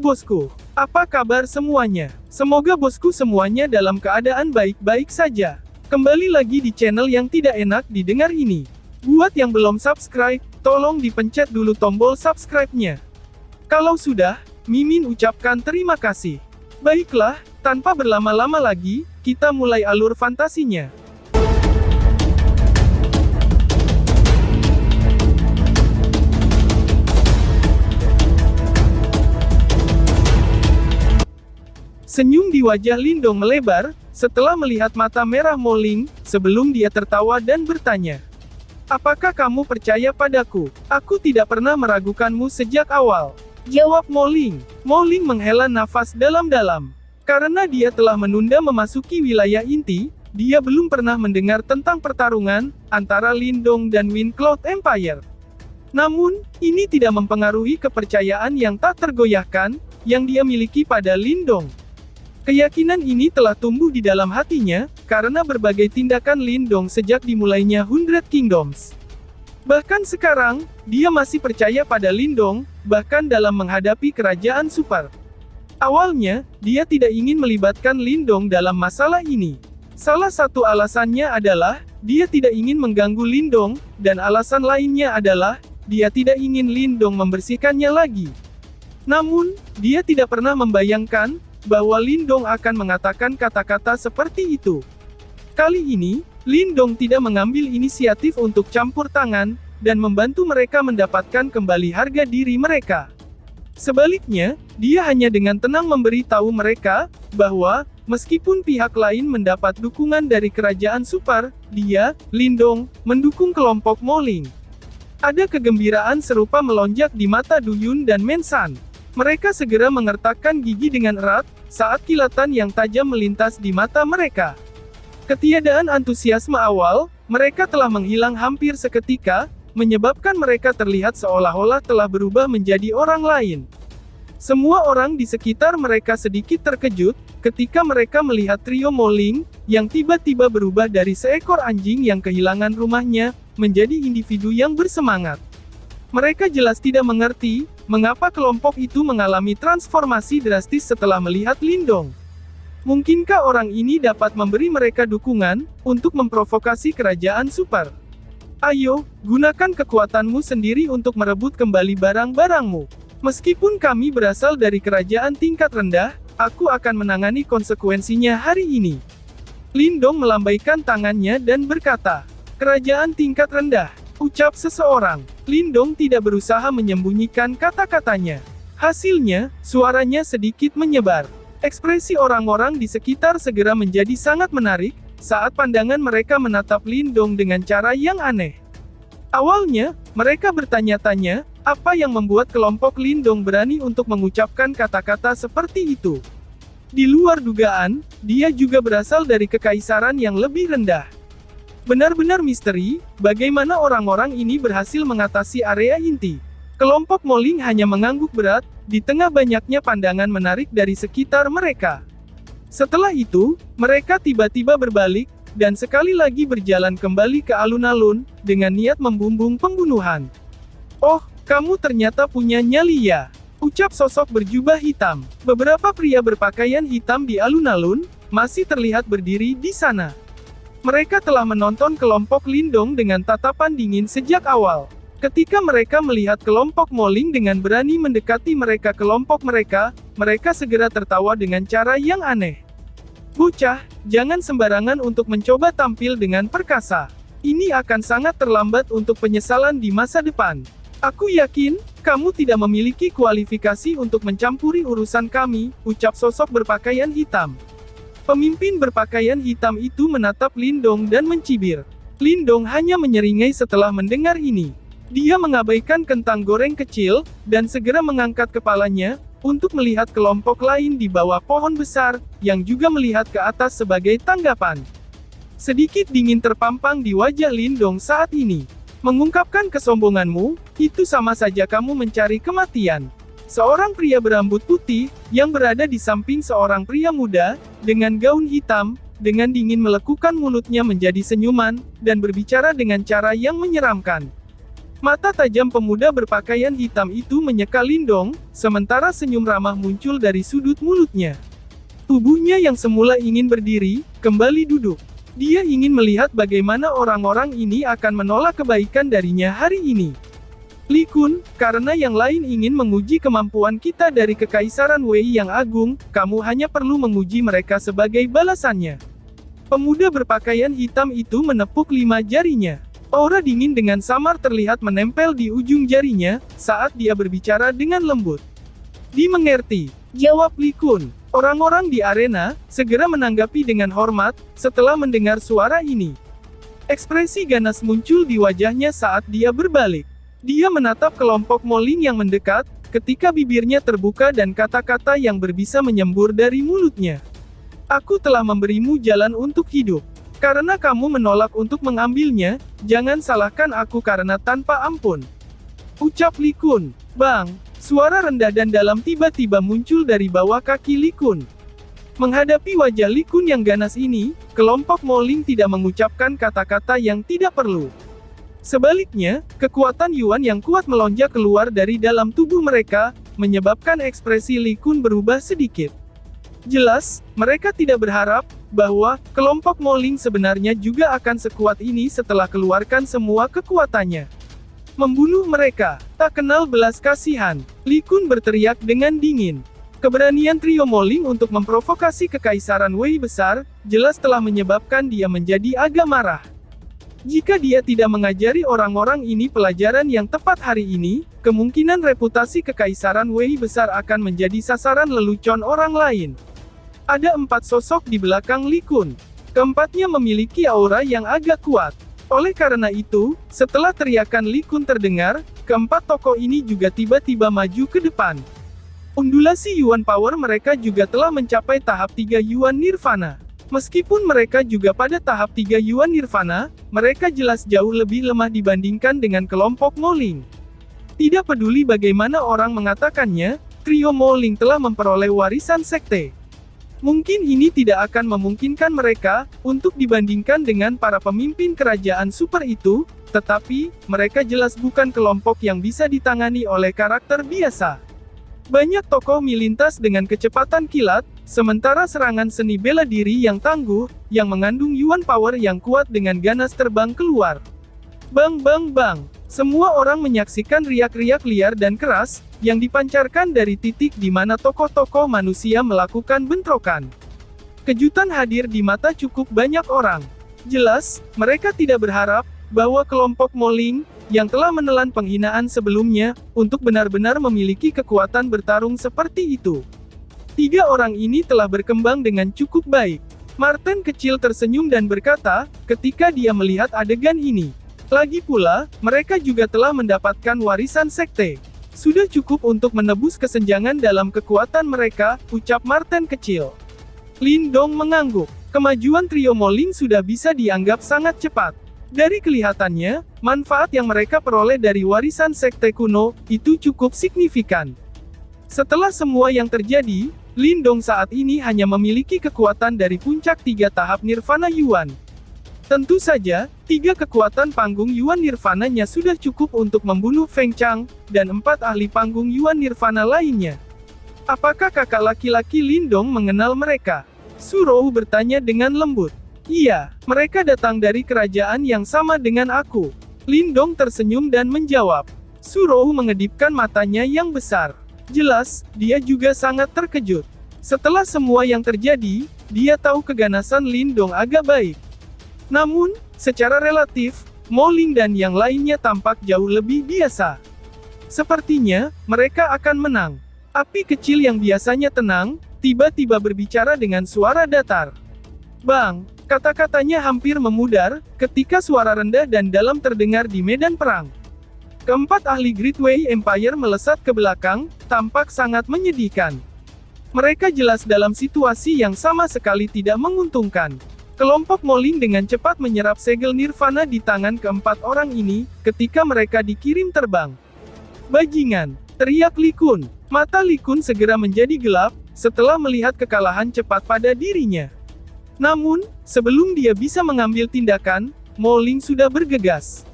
bosku. Apa kabar semuanya? Semoga bosku semuanya dalam keadaan baik-baik saja. Kembali lagi di channel yang tidak enak didengar ini. Buat yang belum subscribe, tolong dipencet dulu tombol subscribe-nya. Kalau sudah, Mimin ucapkan terima kasih. Baiklah, tanpa berlama-lama lagi, kita mulai alur fantasinya. Senyum di wajah Lindong melebar, setelah melihat mata merah Mo Ling, sebelum dia tertawa dan bertanya. Apakah kamu percaya padaku? Aku tidak pernah meragukanmu sejak awal. Jawab Mo Ling. Mo Ling menghela nafas dalam-dalam. Karena dia telah menunda memasuki wilayah inti, dia belum pernah mendengar tentang pertarungan antara Lindong dan Wind Cloud Empire. Namun, ini tidak mempengaruhi kepercayaan yang tak tergoyahkan, yang dia miliki pada Lindong. Keyakinan ini telah tumbuh di dalam hatinya, karena berbagai tindakan Lindong sejak dimulainya 100 Kingdoms. Bahkan sekarang, dia masih percaya pada Lindong, bahkan dalam menghadapi kerajaan super. Awalnya, dia tidak ingin melibatkan Lindong dalam masalah ini. Salah satu alasannya adalah, dia tidak ingin mengganggu Lindong, dan alasan lainnya adalah, dia tidak ingin Lindong membersihkannya lagi. Namun, dia tidak pernah membayangkan, bahwa Lindong akan mengatakan kata-kata seperti itu. Kali ini, Lindong tidak mengambil inisiatif untuk campur tangan, dan membantu mereka mendapatkan kembali harga diri mereka. Sebaliknya, dia hanya dengan tenang memberi tahu mereka, bahwa, meskipun pihak lain mendapat dukungan dari kerajaan super, dia, Lindong, mendukung kelompok Mo Ling. Ada kegembiraan serupa melonjak di mata Du Yun dan Men San. Mereka segera mengertakkan gigi dengan erat, saat kilatan yang tajam melintas di mata mereka. Ketiadaan antusiasme awal, mereka telah menghilang hampir seketika, menyebabkan mereka terlihat seolah-olah telah berubah menjadi orang lain. Semua orang di sekitar mereka sedikit terkejut, ketika mereka melihat trio Mo Ling, yang tiba-tiba berubah dari seekor anjing yang kehilangan rumahnya, menjadi individu yang bersemangat. Mereka jelas tidak mengerti, mengapa kelompok itu mengalami transformasi drastis setelah melihat Lindong. Mungkinkah orang ini dapat memberi mereka dukungan, untuk memprovokasi kerajaan super? Ayo, gunakan kekuatanmu sendiri untuk merebut kembali barang-barangmu. Meskipun kami berasal dari kerajaan tingkat rendah, aku akan menangani konsekuensinya hari ini. Lindong melambaikan tangannya dan berkata, kerajaan tingkat rendah. Ucap seseorang. Lindong tidak berusaha menyembunyikan kata-katanya. Hasilnya, suaranya sedikit menyebar. Ekspresi orang-orang di sekitar segera menjadi sangat menarik, saat pandangan mereka menatap Lindong dengan cara yang aneh. Awalnya, mereka bertanya-tanya, apa yang membuat kelompok Lindong berani untuk mengucapkan kata-kata seperti itu. Di luar dugaan, dia juga berasal dari kekaisaran yang lebih rendah. Benar-benar misteri, bagaimana orang-orang ini berhasil mengatasi area inti. Kelompok Mo Ling hanya mengangguk berat, di tengah banyaknya pandangan menarik dari sekitar mereka. Setelah itu, mereka tiba-tiba berbalik, dan sekali lagi berjalan kembali ke alun-alun, dengan niat membumbung pembunuhan. Oh, kamu ternyata punya nyali ya, ucap sosok berjubah hitam. Beberapa pria berpakaian hitam di alun-alun, masih terlihat berdiri di sana. Mereka telah menonton kelompok Lindong dengan tatapan dingin sejak awal. Ketika mereka melihat kelompok Mo Ling dengan berani mendekati kelompok mereka, mereka segera tertawa dengan cara yang aneh. Bocah, jangan sembarangan untuk mencoba tampil dengan perkasa. Ini akan sangat terlambat untuk penyesalan di masa depan. Aku yakin, kamu tidak memiliki kualifikasi untuk mencampuri urusan kami, ucap sosok berpakaian hitam. Pemimpin berpakaian hitam itu menatap Lindong dan mencibir. Lindong hanya menyeringai setelah mendengar ini. Dia mengabaikan kentang goreng kecil, dan segera mengangkat kepalanya, untuk melihat kelompok lain di bawah pohon besar, yang juga melihat ke atas sebagai tanggapan. Sedikit dingin terpampang di wajah Lindong saat ini. Mengungkapkan kesombonganmu, itu sama saja kamu mencari kematian. Seorang pria berambut putih, yang berada di samping seorang pria muda, dengan gaun hitam, dengan dingin melekukan mulutnya menjadi senyuman, dan berbicara dengan cara yang menyeramkan. Mata tajam pemuda berpakaian hitam itu menyeka Lindong, sementara senyum ramah muncul dari sudut mulutnya. Tubuhnya yang semula ingin berdiri, kembali duduk. Dia ingin melihat bagaimana orang-orang ini akan menolak kebaikan darinya hari ini. Li Kun, karena yang lain ingin menguji kemampuan kita dari Kekaisaran Wei yang agung, kamu hanya perlu menguji mereka sebagai balasannya. Pemuda berpakaian hitam itu menepuk 5 jarinya. Aura dingin dengan samar terlihat menempel di ujung jarinya, saat dia berbicara dengan lembut. Dimengerti, jawab Li Kun. Orang-orang di arena, segera menanggapi dengan hormat, setelah mendengar suara ini. Ekspresi ganas muncul di wajahnya saat dia berbalik. Dia menatap kelompok Moling yang mendekat, ketika bibirnya terbuka dan kata-kata yang berbisa menyembur dari mulutnya. Aku telah memberimu jalan untuk hidup. Karena kamu menolak untuk mengambilnya, jangan salahkan aku karena tanpa ampun. Ucap Li Kun. Bang, suara rendah dan dalam tiba-tiba muncul dari bawah kaki Li Kun. Menghadapi wajah Li Kun yang ganas ini, kelompok Moling tidak mengucapkan kata-kata yang tidak perlu. Sebaliknya, kekuatan Yuan yang kuat melonjak keluar dari dalam tubuh mereka, menyebabkan ekspresi Li Kun berubah sedikit. Jelas, mereka tidak berharap bahwa kelompok Moling sebenarnya juga akan sekuat ini setelah keluarkan semua kekuatannya. Membunuh mereka, tak kenal belas kasihan. Li Kun berteriak dengan dingin. Keberanian trio Moling untuk memprovokasi Kekaisaran Wei besar, jelas telah menyebabkan dia menjadi agak marah. Jika dia tidak mengajari orang-orang ini pelajaran yang tepat hari ini, kemungkinan reputasi Kekaisaran Wei besar akan menjadi sasaran lelucon orang lain. Ada 4 sosok di belakang Li Kun. Keempatnya memiliki aura yang agak kuat. Oleh karena itu, setelah teriakan Li Kun terdengar, keempat tokoh ini juga tiba-tiba maju ke depan. Undulasi Yuan Power mereka juga telah mencapai tahap 3 Yuan Nirvana. Meskipun mereka juga pada tahap 3 Yuan Nirvana, mereka jelas jauh lebih lemah dibandingkan dengan kelompok Moling. Tidak peduli bagaimana orang mengatakannya, trio Moling telah memperoleh warisan sekte. Mungkin ini tidak akan memungkinkan mereka untuk dibandingkan dengan para pemimpin kerajaan super itu, tetapi mereka jelas bukan kelompok yang bisa ditangani oleh karakter biasa. Banyak tokoh melintas dengan kecepatan kilat, sementara serangan seni bela diri yang tangguh, yang mengandung Yuan Power yang kuat dengan ganas terbang keluar. Bang bang bang! Semua orang menyaksikan riak-riak liar dan keras, yang dipancarkan dari titik di mana tokoh-tokoh manusia melakukan bentrokan. Kejutan hadir di mata cukup banyak orang. Jelas, mereka tidak berharap bahwa kelompok Moling, yang telah menelan penghinaan sebelumnya, untuk benar-benar memiliki kekuatan bertarung seperti itu. 3 orang ini telah berkembang dengan cukup baik. Martin kecil tersenyum dan berkata, ketika dia melihat adegan ini. Lagi pula, mereka juga telah mendapatkan warisan sekte. Sudah cukup untuk menebus kesenjangan dalam kekuatan mereka, ucap Martin kecil. Lindong mengangguk. Kemajuan trio Moling sudah bisa dianggap sangat cepat. Dari kelihatannya, manfaat yang mereka peroleh dari warisan sekte kuno, itu cukup signifikan. Setelah semua yang terjadi, Lindong saat ini hanya memiliki kekuatan dari puncak 3 tahap Nirvana Yuan. Tentu saja, 3 kekuatan panggung Yuan Nirvana-nya sudah cukup untuk membunuh Feng Chang, dan 4 ahli panggung Yuan Nirvana lainnya. Apakah kakak laki-laki Lindong mengenal mereka? Su Rou bertanya dengan lembut. Iya, mereka datang dari kerajaan yang sama dengan aku. Lindong tersenyum dan menjawab. Su Rou mengedipkan matanya yang besar. Jelas, dia juga sangat terkejut. Setelah semua yang terjadi, dia tahu keganasan Lindong agak baik. Namun, secara relatif, Moling dan yang lainnya tampak jauh lebih biasa. Sepertinya, mereka akan menang. Api kecil yang biasanya tenang, tiba-tiba berbicara dengan suara datar. Bang, kata-katanya hampir memudar, ketika suara rendah dan dalam terdengar di medan perang. Keempat ahli Great Wei Empire melesat ke belakang, tampak sangat menyedihkan. Mereka jelas dalam situasi yang sama sekali tidak menguntungkan. Kelompok Moling dengan cepat menyerap segel Nirvana di tangan keempat orang ini, ketika mereka dikirim terbang. Bajingan! Teriak Li Kun. Mata Li Kun segera menjadi gelap, setelah melihat kekalahan cepat pada dirinya. Namun, sebelum dia bisa mengambil tindakan, Moling sudah bergegas.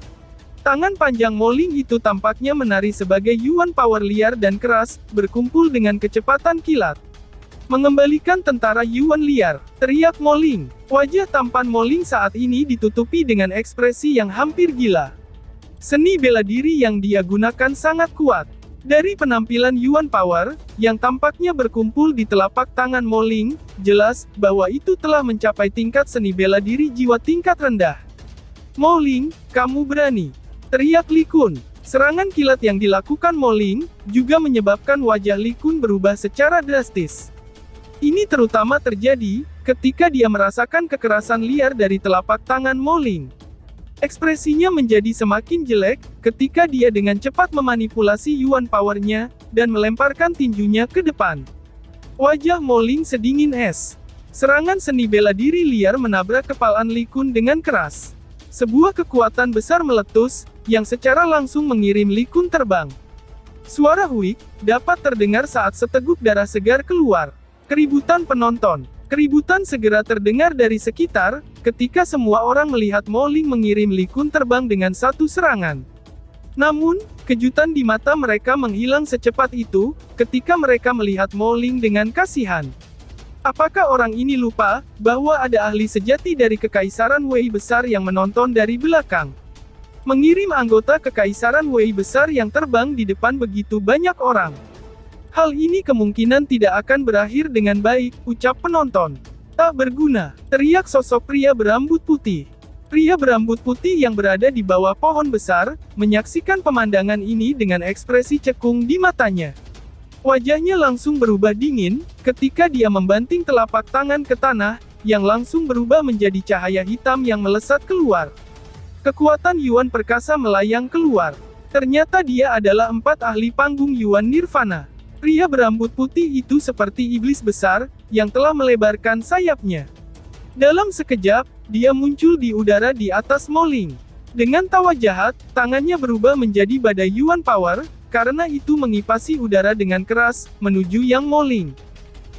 Tangan panjang Moling itu tampaknya menari sebagai Yuan Power liar dan keras, berkumpul dengan kecepatan kilat. Mengembalikan tentara Yuan liar, teriak Moling. Wajah tampan Moling saat ini ditutupi dengan ekspresi yang hampir gila. Seni bela diri yang dia gunakan sangat kuat. Dari penampilan Yuan Power, yang tampaknya berkumpul di telapak tangan Moling, jelas bahwa itu telah mencapai tingkat seni bela diri jiwa tingkat rendah. Moling, kamu berani. Teriak Li Kun. Serangan kilat yang dilakukan Moling, juga menyebabkan wajah Li Kun berubah secara drastis. Ini terutama terjadi, ketika dia merasakan kekerasan liar dari telapak tangan Moling. Ekspresinya menjadi semakin jelek, ketika dia dengan cepat memanipulasi Yuan Power-nya, dan melemparkan tinjunya ke depan. Wajah Moling sedingin es. Serangan seni bela diri liar menabrak kepalan Li Kun dengan keras. Sebuah kekuatan besar meletus, yang secara langsung mengirim Li Kun terbang. Suara huik dapat terdengar saat seteguk darah segar keluar. Keributan penonton. Keributan segera terdengar dari sekitar, ketika semua orang melihat Moling mengirim Li Kun terbang dengan satu serangan. Namun, kejutan di mata mereka menghilang secepat itu, ketika mereka melihat Moling dengan kasihan. Apakah orang ini lupa, bahwa ada ahli sejati dari Kekaisaran Wei Besar yang menonton dari belakang? Mengirim anggota Kekaisaran Wei Besar yang terbang di depan begitu banyak orang. Hal ini kemungkinan tidak akan berakhir dengan baik, ucap penonton. Tak berguna, teriak sosok pria berambut putih. Pria berambut putih yang berada di bawah pohon besar, menyaksikan pemandangan ini dengan ekspresi cekung di matanya. Wajahnya langsung berubah dingin, ketika dia membanting telapak tangan ke tanah, yang langsung berubah menjadi cahaya hitam yang melesat keluar. Kekuatan Yuan perkasa melayang keluar. Ternyata dia adalah 4 ahli panggung Yuan Nirvana. Pria berambut putih itu seperti iblis besar, yang telah melebarkan sayapnya. Dalam sekejap, dia muncul di udara di atas Moling. Dengan tawa jahat, tangannya berubah menjadi badai Yuan Power, karena itu mengipasi udara dengan keras, menuju Yang Moling.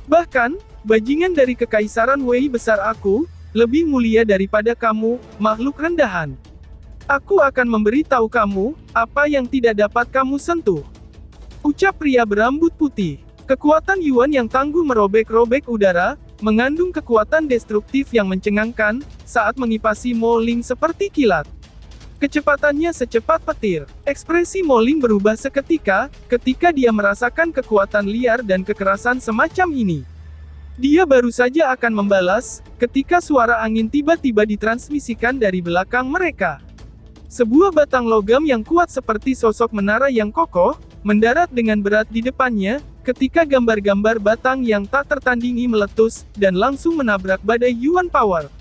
Bahkan, bajingan dari Kekaisaran Wei Besar aku, lebih mulia daripada kamu, makhluk rendahan. Aku akan memberitahu kamu, apa yang tidak dapat kamu sentuh. Ucap pria berambut putih. Kekuatan Yuan yang tangguh merobek-robek udara, mengandung kekuatan destruktif yang mencengangkan, saat mengipasi Moling seperti kilat. Kecepatannya secepat petir. Ekspresi Moling berubah seketika, ketika dia merasakan kekuatan liar dan kekerasan semacam ini. Dia baru saja akan membalas, ketika suara angin tiba-tiba ditransmisikan dari belakang mereka. Sebuah batang logam yang kuat seperti sosok menara yang kokoh, mendarat dengan berat di depannya, ketika gambar-gambar batang yang tak tertandingi meletus, dan langsung menabrak badai Yuan Power.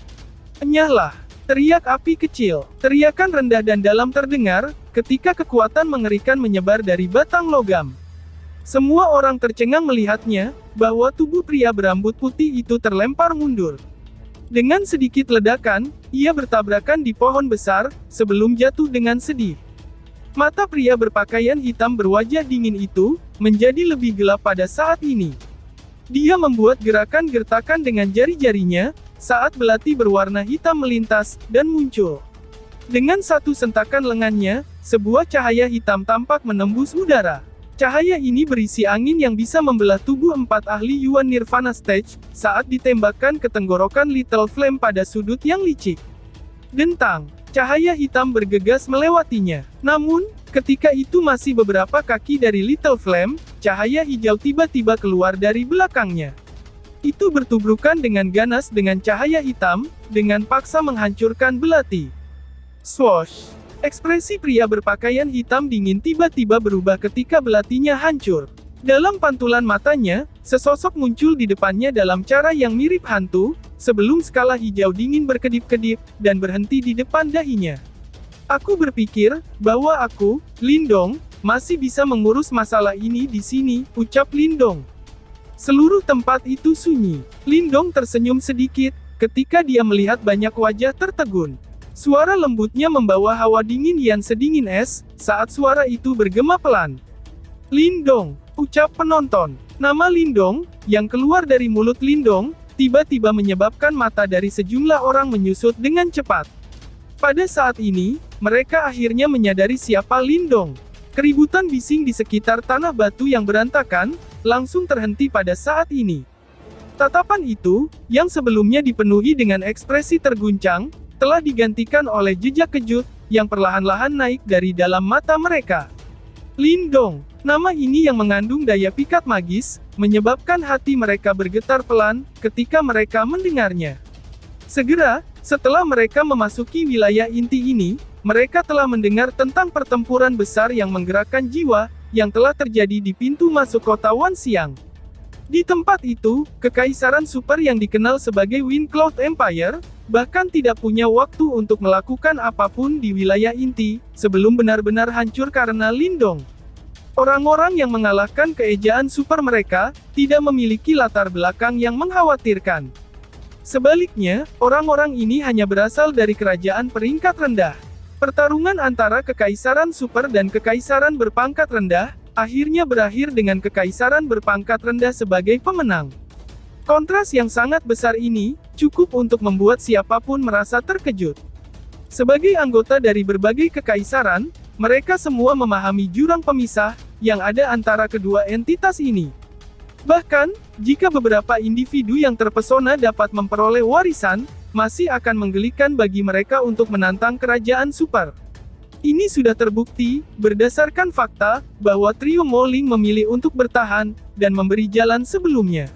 Enyahlah! Teriak api kecil. Teriakan rendah dan dalam terdengar, ketika kekuatan mengerikan menyebar dari batang logam. Semua orang tercengang melihatnya, bahwa tubuh pria berambut putih itu terlempar mundur. Dengan sedikit ledakan, ia bertabrakan di pohon besar, sebelum jatuh dengan sedih. Mata pria berpakaian hitam berwajah dingin itu, menjadi lebih gelap pada saat ini. Dia membuat gerakan gertakan dengan jari-jarinya, saat belati berwarna hitam melintas, dan muncul. Dengan satu sentakan lengannya, sebuah cahaya hitam tampak menembus udara. Cahaya ini berisi angin yang bisa membelah tubuh 4 ahli Yuan Nirvana Stage, saat ditembakkan ke tenggorokan Little Flame pada sudut yang licik. Dentang, cahaya hitam bergegas melewatinya. Namun, ketika itu masih beberapa kaki dari Little Flame, cahaya hijau tiba-tiba keluar dari belakangnya. Itu bertubrukan dengan ganas dengan cahaya hitam, dengan paksa menghancurkan belati. Swoosh! Ekspresi pria berpakaian hitam dingin tiba-tiba berubah ketika belatinya hancur. Dalam pantulan matanya, sesosok muncul di depannya dalam cara yang mirip hantu, sebelum skala hijau dingin berkedip-kedip, dan berhenti di depan dahinya. Aku berpikir, bahwa aku, Lindong, masih bisa mengurus masalah ini di sini, ucap Lindong. Seluruh tempat itu sunyi. Lindong tersenyum sedikit, ketika dia melihat banyak wajah tertegun. Suara lembutnya membawa hawa dingin yang sedingin es, saat suara itu bergema pelan. Lindong, ucap penonton. Nama Lindong, yang keluar dari mulut Lindong, tiba-tiba menyebabkan mata dari sejumlah orang menyusut dengan cepat. Pada saat ini, mereka akhirnya menyadari siapa Lindong. Keributan bising di sekitar tanah batu yang berantakan, langsung terhenti pada saat ini. Tatapan itu, yang sebelumnya dipenuhi dengan ekspresi terguncang, telah digantikan oleh jejak kejut, yang perlahan-lahan naik dari dalam mata mereka. Lindong, nama ini yang mengandung daya pikat magis, menyebabkan hati mereka bergetar pelan, ketika mereka mendengarnya. Segera, setelah mereka memasuki wilayah inti ini, mereka telah mendengar tentang pertempuran besar yang menggerakkan jiwa, yang telah terjadi di pintu masuk kota Wanxiang. Di tempat itu, Kekaisaran Super yang dikenal sebagai Wind Cloud Empire, bahkan tidak punya waktu untuk melakukan apapun di wilayah inti, sebelum benar-benar hancur karena Lindong. Orang-orang yang mengalahkan keejaan super mereka, tidak memiliki latar belakang yang mengkhawatirkan. Sebaliknya, orang-orang ini hanya berasal dari kerajaan peringkat rendah. Pertarungan antara Kekaisaran Super dan Kekaisaran berpangkat rendah, akhirnya berakhir dengan Kekaisaran berpangkat rendah sebagai pemenang. Kontras yang sangat besar ini, cukup untuk membuat siapapun merasa terkejut. Sebagai anggota dari berbagai kekaisaran, mereka semua memahami jurang pemisah, yang ada antara kedua entitas ini. Bahkan, jika beberapa individu yang terpesona dapat memperoleh warisan, masih akan menggelikan bagi mereka untuk menantang kerajaan super. Ini sudah terbukti, berdasarkan fakta, bahwa trio Moling memilih untuk bertahan, dan memberi jalan sebelumnya.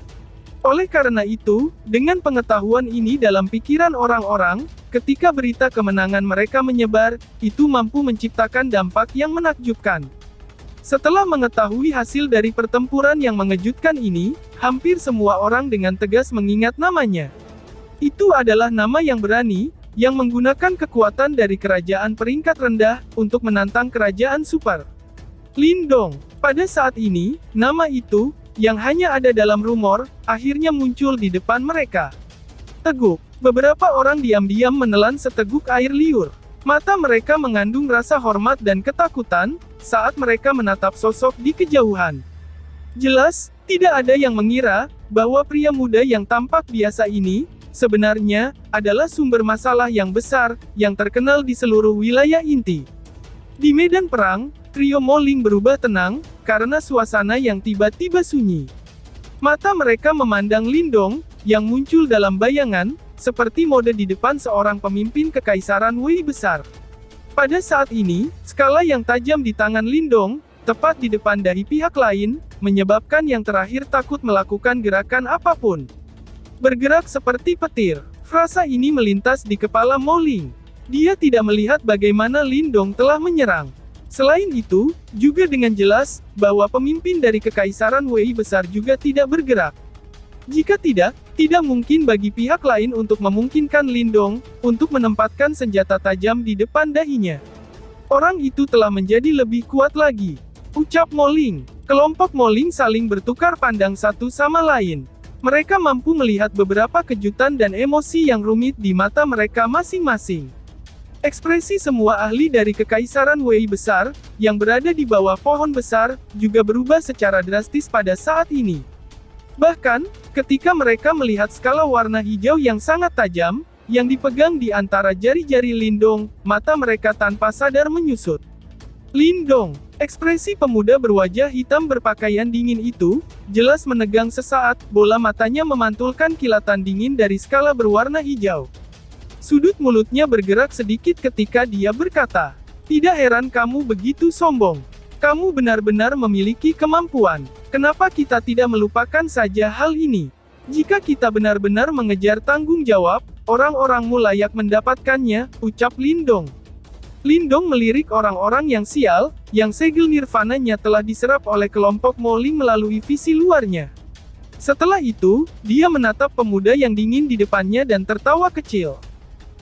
Oleh karena itu, dengan pengetahuan ini dalam pikiran orang-orang, ketika berita kemenangan mereka menyebar, itu mampu menciptakan dampak yang menakjubkan. Setelah mengetahui hasil dari pertempuran yang mengejutkan ini, hampir semua orang dengan tegas mengingat namanya. Itu adalah nama yang berani, yang menggunakan kekuatan dari kerajaan peringkat rendah, untuk menantang kerajaan super. Lindong. Pada saat ini, nama itu, yang hanya ada dalam rumor, akhirnya muncul di depan mereka. Teguk. Beberapa orang diam-diam menelan seteguk air liur. Mata mereka mengandung rasa hormat dan ketakutan, saat mereka menatap sosok di kejauhan. Jelas, tidak ada yang mengira, bahwa pria muda yang tampak biasa ini, sebenarnya, adalah sumber masalah yang besar, yang terkenal di seluruh wilayah inti. Di medan perang, trio Moling berubah tenang, karena suasana yang tiba-tiba sunyi. Mata mereka memandang Lindong, yang muncul dalam bayangan, seperti mode di depan seorang pemimpin kekaisaran Wei besar. Pada saat ini, skala yang tajam di tangan Lindong, tepat di depan dahi pihak lain, menyebabkan yang terakhir takut melakukan gerakan apapun. Bergerak seperti petir. Frasa ini melintas di kepala Moling. Dia tidak melihat bagaimana Lindong telah menyerang. Selain itu, juga dengan jelas, bahwa pemimpin dari Kekaisaran Wei besar juga tidak bergerak. Jika tidak mungkin bagi pihak lain untuk memungkinkan Lindong, untuk menempatkan senjata tajam di depan dahinya. Orang itu telah menjadi lebih kuat lagi. Ucap Moling. Kelompok Moling saling bertukar pandang satu sama lain. Mereka mampu melihat beberapa kejutan dan emosi yang rumit di mata mereka masing-masing. Ekspresi semua ahli dari Kekaisaran Wei besar, yang berada di bawah pohon besar, juga berubah secara drastis pada saat ini. Bahkan, ketika mereka melihat skala warna hijau yang sangat tajam, yang dipegang di antara jari-jari Lindong, mata mereka tanpa sadar menyusut. Lindong, ekspresi pemuda berwajah hitam berpakaian dingin itu, jelas menegang sesaat, bola matanya memantulkan kilatan dingin dari skala berwarna hijau. Sudut mulutnya bergerak sedikit ketika dia berkata, "Tidak heran kamu begitu sombong. Kamu benar-benar memiliki kemampuan. Kenapa kita tidak melupakan saja hal ini? Jika kita benar-benar mengejar tanggung jawab, orang-orangmu layak mendapatkannya," ucap Lindong. Lindong melirik orang-orang yang sial, yang segel nirvananya telah diserap oleh kelompok Moling melalui visi luarnya. Setelah itu, dia menatap pemuda yang dingin di depannya dan tertawa kecil.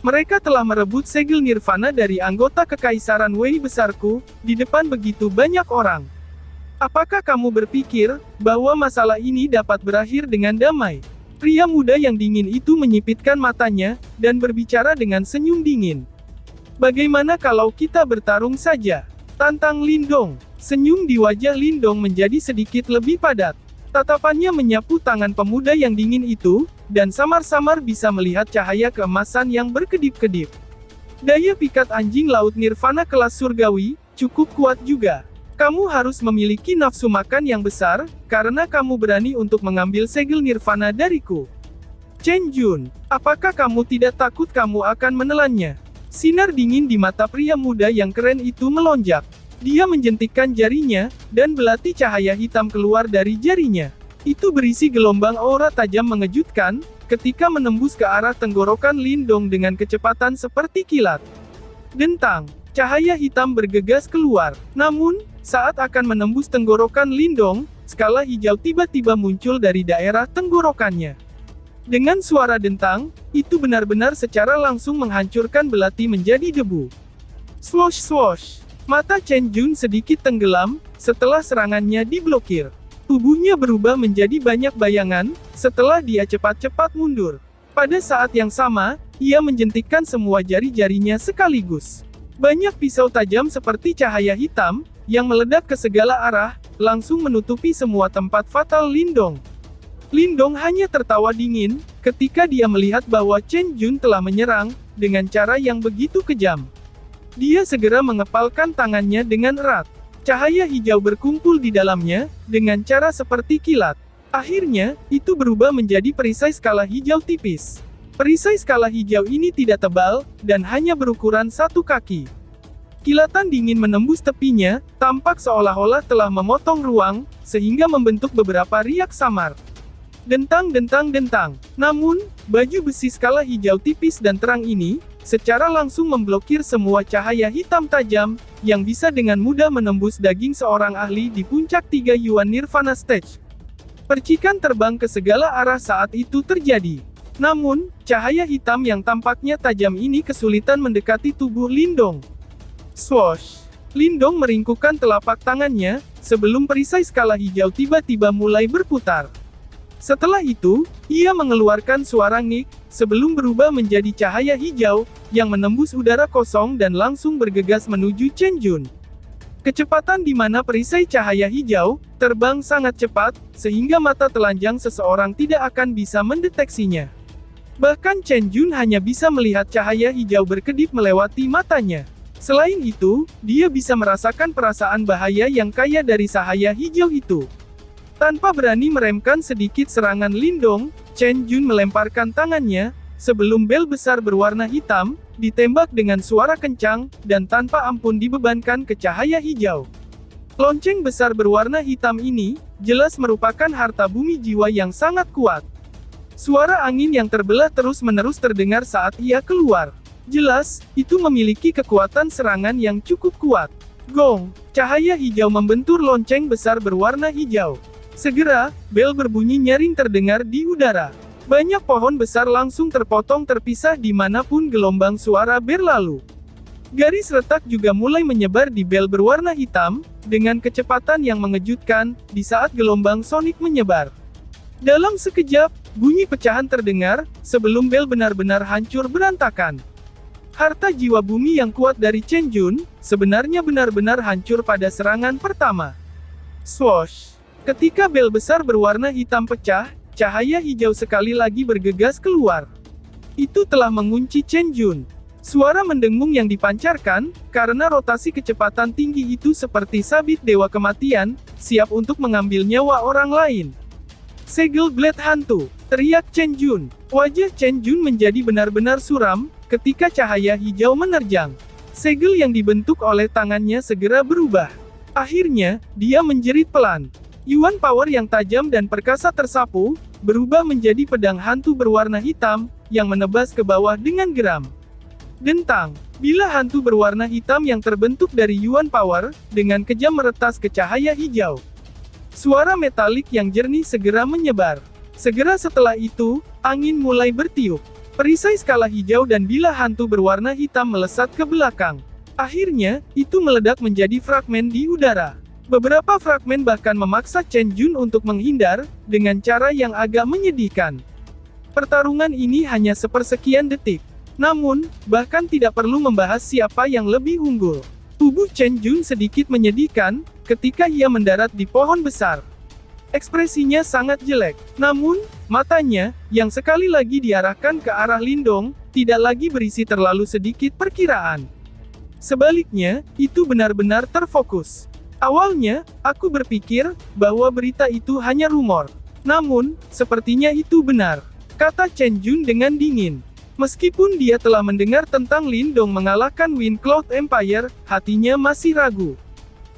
Mereka telah merebut segel nirvana dari anggota Kekaisaran Wei besarku, di depan begitu banyak orang. Apakah kamu berpikir, bahwa masalah ini dapat berakhir dengan damai? Pria muda yang dingin itu menyipitkan matanya, dan berbicara dengan senyum dingin. Bagaimana kalau kita bertarung saja? Tantang Lindong. Senyum di wajah Lindong menjadi sedikit lebih padat. Tatapannya menyapu tangan pemuda yang dingin itu, dan samar-samar bisa melihat cahaya keemasan yang berkedip-kedip. Daya pikat anjing laut nirvana kelas surgawi, cukup kuat juga. Kamu harus memiliki nafsu makan yang besar, karena kamu berani untuk mengambil segel nirvana dariku. Chen Jun, apakah kamu tidak takut kamu akan menelannya? Sinar dingin di mata pria muda yang keren itu melonjak. Dia menjentikkan jarinya, dan belati cahaya hitam keluar dari jarinya. Itu berisi gelombang aura tajam mengejutkan, ketika menembus ke arah tenggorokan Lindong dengan kecepatan seperti kilat. Dentang, cahaya hitam bergegas keluar. Namun, saat akan menembus tenggorokan Lindong, skala hijau tiba-tiba muncul dari daerah tenggorokannya. Dengan suara dentang, itu benar-benar secara langsung menghancurkan belati menjadi debu. Swosh swosh. Mata Chen Jun sedikit tenggelam, setelah serangannya diblokir. Tubuhnya berubah menjadi banyak bayangan, setelah dia cepat-cepat mundur. Pada saat yang sama, ia menjentikkan semua jari-jarinya sekaligus. Banyak pisau tajam seperti cahaya hitam, yang meledak ke segala arah, langsung menutupi semua tempat fatal Lindong. Lindong hanya tertawa dingin, ketika dia melihat bahwa Chen Jun telah menyerang, dengan cara yang begitu kejam. Dia segera mengepalkan tangannya dengan erat. Cahaya hijau berkumpul di dalamnya, dengan cara seperti kilat. Akhirnya, itu berubah menjadi perisai skala hijau tipis. Perisai skala hijau ini tidak tebal, dan hanya berukuran 1 kaki. Kilatan dingin menembus tepinya, tampak seolah-olah telah memotong ruang, sehingga membentuk beberapa riak samar. Dentang dentang dentang. Namun, baju besi skala hijau tipis dan terang ini, secara langsung memblokir semua cahaya hitam tajam, yang bisa dengan mudah menembus daging seorang ahli di puncak 3 Yuan Nirvana Stage. Percikan terbang ke segala arah saat itu terjadi. Namun, cahaya hitam yang tampaknya tajam ini kesulitan mendekati tubuh Lindong. Swoosh! Lindong meringkukkan telapak tangannya, sebelum perisai skala hijau tiba-tiba mulai berputar. Setelah itu, ia mengeluarkan suara ngik, sebelum berubah menjadi cahaya hijau, yang menembus udara kosong dan langsung bergegas menuju Chen Jun. Kecepatan di mana perisai cahaya hijau, terbang sangat cepat, sehingga mata telanjang seseorang tidak akan bisa mendeteksinya. Bahkan Chen Jun hanya bisa melihat cahaya hijau berkedip melewati matanya. Selain itu, dia bisa merasakan perasaan bahaya yang kaya dari cahaya hijau itu. Tanpa berani meremkan sedikit serangan Lindong, Chen Jun melemparkan tangannya, sebelum bel besar berwarna hitam, ditembak dengan suara kencang, dan tanpa ampun dibebankan ke cahaya hijau. Lonceng besar berwarna hitam ini, jelas merupakan harta bumi jiwa yang sangat kuat. Suara angin yang terbelah terus-menerus terdengar saat ia keluar. Jelas, itu memiliki kekuatan serangan yang cukup kuat. Gong, cahaya hijau membentur lonceng besar berwarna hijau. Segera, bel berbunyi nyaring terdengar di udara. Banyak pohon besar langsung terpotong terpisah dimanapun gelombang suara berlalu. Garis retak juga mulai menyebar di bel berwarna hitam, dengan kecepatan yang mengejutkan, di saat gelombang sonik menyebar. Dalam sekejap, bunyi pecahan terdengar, sebelum bel benar-benar hancur berantakan. Harta jiwa bumi yang kuat dari Chen Jun, sebenarnya benar-benar hancur pada serangan pertama. Swoosh! Ketika bel besar berwarna hitam pecah, cahaya hijau sekali lagi bergegas keluar. Itu telah mengunci Chen Jun. Suara mendengung yang dipancarkan, karena rotasi kecepatan tinggi itu seperti sabit dewa kematian, siap untuk mengambil nyawa orang lain. Segel Blade Hantu, teriak Chen Jun. Wajah Chen Jun menjadi benar-benar suram, ketika cahaya hijau menerjang. Segel yang dibentuk oleh tangannya segera berubah. Akhirnya, dia menjerit pelan. Yuan Power yang tajam dan perkasa tersapu, berubah menjadi pedang hantu berwarna hitam, yang menebas ke bawah dengan geram. Dentang, bila hantu berwarna hitam yang terbentuk dari Yuan Power, dengan kejam meretas ke cahaya hijau. Suara metalik yang jernih segera menyebar. Segera setelah itu, angin mulai bertiup. Perisai skala hijau dan bila hantu berwarna hitam melesat ke belakang. Akhirnya, itu meledak menjadi fragmen di udara. Beberapa fragmen bahkan memaksa Chen Jun untuk menghindar, dengan cara yang agak menyedihkan. Pertarungan ini hanya sepersekian detik. Namun, bahkan tidak perlu membahas siapa yang lebih unggul. Tubuh Chen Jun sedikit menyedihkan, ketika ia mendarat di pohon besar. Ekspresinya sangat jelek. Namun, matanya, yang sekali lagi diarahkan ke arah Lindong, tidak lagi berisi terlalu sedikit perkiraan. Sebaliknya, itu benar-benar terfokus. Awalnya, aku berpikir bahwa berita itu hanya rumor. Namun, sepertinya itu benar, kata Chen Jun dengan dingin. Meskipun dia telah mendengar tentang Lin Dong mengalahkan Wind Cloud Empire, hatinya masih ragu.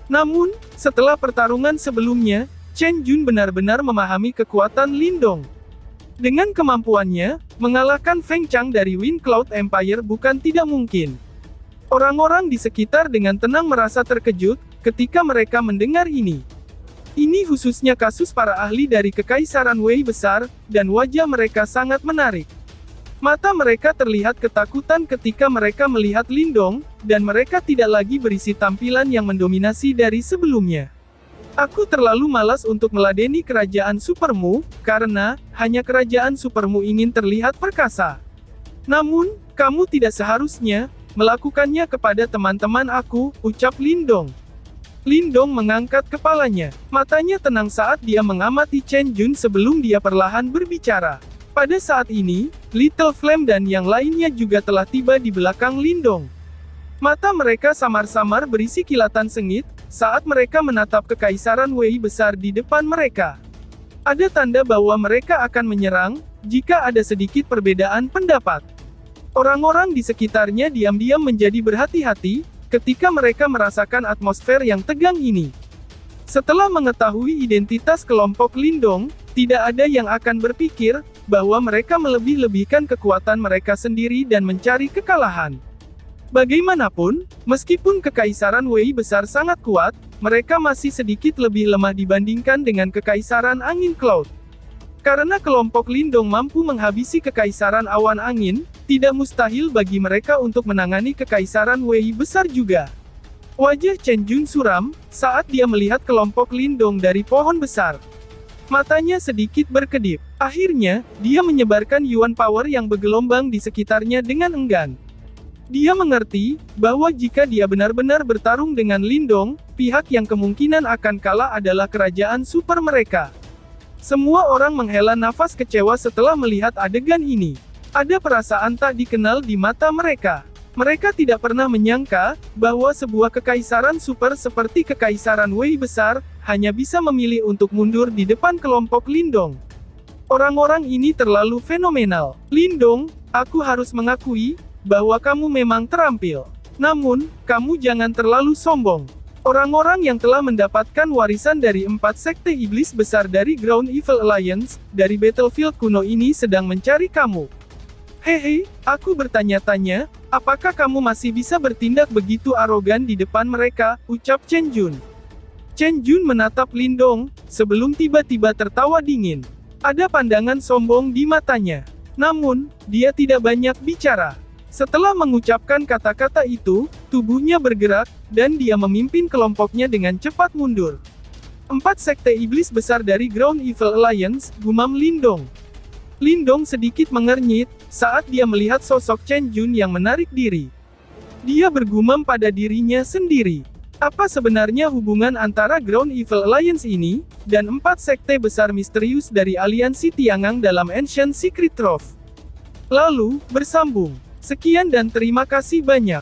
Namun, setelah pertarungan sebelumnya, Chen Jun benar-benar memahami kekuatan Lin Dong. Dengan kemampuannya, mengalahkan Feng Chang dari Wind Cloud Empire bukan tidak mungkin. Orang-orang di sekitar dengan tenang merasa terkejut ketika mereka mendengar ini. Ini khususnya kasus para ahli dari Kekaisaran Wei besar, dan wajah mereka sangat menarik. Mata mereka terlihat ketakutan ketika mereka melihat Lin Dong, dan mereka tidak lagi berisi tampilan yang mendominasi dari sebelumnya. Aku terlalu malas untuk meladeni kerajaan Supermu, karena hanya kerajaan Supermu ingin terlihat perkasa. Namun, kamu tidak seharusnya melakukannya kepada teman-teman aku, ucap Lin Dong. Lin Dong mengangkat kepalanya. Matanya tenang saat dia mengamati Chen Jun sebelum dia perlahan berbicara. Pada saat ini, Little Flame dan yang lainnya juga telah tiba di belakang Lin Dong. Mata mereka samar-samar berisi kilatan sengit, saat mereka menatap Kekaisaran Wei besar di depan mereka. Ada tanda bahwa mereka akan menyerang, jika ada sedikit perbedaan pendapat. Orang-orang di sekitarnya diam-diam menjadi berhati-hati, ketika mereka merasakan atmosfer yang tegang ini. Setelah mengetahui identitas kelompok Lin Dong, tidak ada yang akan berpikir bahwa mereka melebih-lebihkan kekuatan mereka sendiri dan mencari kekalahan. Bagaimanapun, meskipun Kekaisaran Wei besar sangat kuat, mereka masih sedikit lebih lemah dibandingkan dengan Kekaisaran Angin Cloud. Karena kelompok Lin Dong mampu menghabisi Kekaisaran Awan Angin, tidak mustahil bagi mereka untuk menangani Kekaisaran Wei besar juga. Wajah Chen Jun suram, saat dia melihat kelompok Lin Dong dari pohon besar. Matanya sedikit berkedip. Akhirnya, dia menyebarkan Yuan Power yang bergelombang di sekitarnya dengan enggan. Dia mengerti, bahwa jika dia benar-benar bertarung dengan Lin Dong, pihak yang kemungkinan akan kalah adalah kerajaan super mereka. Semua orang menghela nafas kecewa setelah melihat adegan ini. Ada perasaan tak dikenal di mata mereka. Mereka tidak pernah menyangka, bahwa sebuah kekaisaran super seperti Kekaisaran Wei besar, hanya bisa memilih untuk mundur di depan kelompok Lin Dong. Orang-orang ini terlalu fenomenal. Lin Dong, aku harus mengakui, bahwa kamu memang terampil. Namun, kamu jangan terlalu sombong. Orang-orang yang telah mendapatkan warisan dari 4 sekte iblis besar dari Ground Evil Alliance, dari battlefield kuno ini sedang mencari kamu. Hehe, aku bertanya-tanya, apakah kamu masih bisa bertindak begitu arogan di depan mereka, ucap Chen Jun. Chen Jun menatap Lin Dong, sebelum tiba-tiba tertawa dingin. Ada pandangan sombong di matanya. Namun, dia tidak banyak bicara. Setelah mengucapkan kata-kata itu, tubuhnya bergerak, dan dia memimpin kelompoknya dengan cepat mundur. 4 sekte iblis besar dari Ground Evil Alliance, gumam Lin Dong. Lin Dong sedikit mengernyit, saat dia melihat sosok Chen Jun yang menarik diri. Dia bergumam pada dirinya sendiri. Apa sebenarnya hubungan antara Ground Evil Alliance ini, dan 4 sekte besar misterius dari aliansi Tiangang dalam Ancient Secret Trove? Lalu, bersambung. Sekian dan terima kasih banyak.